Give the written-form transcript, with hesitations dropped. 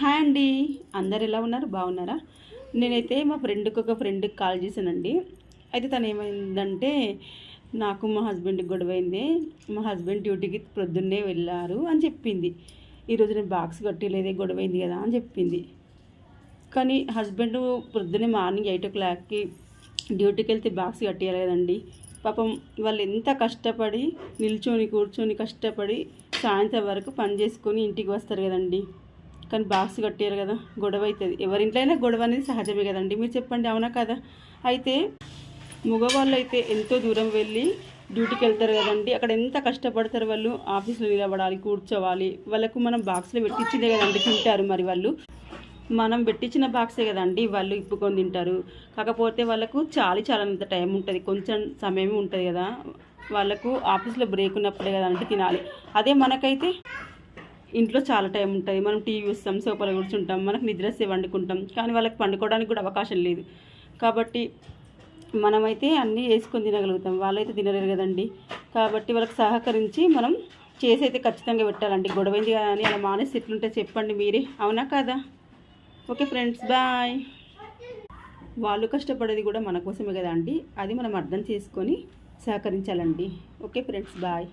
Hi అండి, అందరు ఎలా ఉన్నారు? బాగున్నారా? నేనైతే మా ఫ్రెండ్కి కాల్ చేశానండి. అయితే తను ఏమైందంటే, నాకు మా హస్బెండ్కి గొడవైంది. మా హస్బెండ్ డ్యూటీకి ప్రొద్దున్నే వెళ్ళారు అని చెప్పింది. ఈరోజు నేను బాక్స్ కట్టలేదే, గొడవైంది కదా అని చెప్పింది. కానీ హస్బెండ్ ప్రొద్దున్నే మార్నింగ్ 8 o'clockకి డ్యూటీకి వెళ్తే బాక్స్ కట్టేయాలి కదండి. పాపం వాళ్ళు ఎంత కష్టపడి నిల్చొని కూర్చొని కష్టపడి సాయంత్రం వరకు పని చేసుకొని ఇంటికి వస్తారు కదండి. కానీ బాక్స్ కట్టారు కదా, గొడవ అవుతుంది. ఎవరింట్లో అయినా గొడవ అనేది సహజమే కదండి, మీరు చెప్పండి, అవునా కదా? అయితే మగవాళ్ళు అయితే ఎంతో దూరం వెళ్ళి డ్యూటీకి వెళ్తారు కదండి. అక్కడ ఎంత కష్టపడతారు వాళ్ళు, ఆఫీస్లో నిలబడాలి, కూర్చోవాలి. వాళ్ళకు మనం బాక్స్లో పెట్టించిందే కదండి తింటారు. మరి వాళ్ళు మనం పెట్టించిన బాక్సే కదండి వాళ్ళు ఇప్పుకొని తింటారు. కాకపోతే వాళ్ళకు చాలానంత టైం ఉంటుంది, కొంచెం సమయమే ఉంటుంది కదా. వాళ్ళకు ఆఫీస్లో బ్రేక్ ఉన్నప్పుడే కదండి తినాలి. అదే మనకైతే ఇంట్లో చాలా టైం ఉంటుంది. మనం టీవీ చూస్తాం, సోఫాలో కూర్చుంటాం, మనకు నిద్రస్తే వండుకుంటాం. కానీ వాళ్ళకి పండుకోవడానికి కూడా అవకాశం లేదు. కాబట్టి మనమైతే అన్నీ వేసుకొని తినగలుగుతాం, వాళ్ళైతే తినలేరు కదండి. కాబట్టి వాళ్ళకి సహకరించి మనం చేసి అయితే ఖచ్చితంగా పెట్టాలండి. గొడవైంది కానీ అలా మానేసి ఎట్లుంటే చెప్పండి మీరే, అవునా కదా? Okay friends, bye. వాళ్ళు కష్టపడేది కూడా మన కోసమే కదా అండి, అది మనం అర్థం చేసుకొని సహకరించాలండి. Okay friends, bye.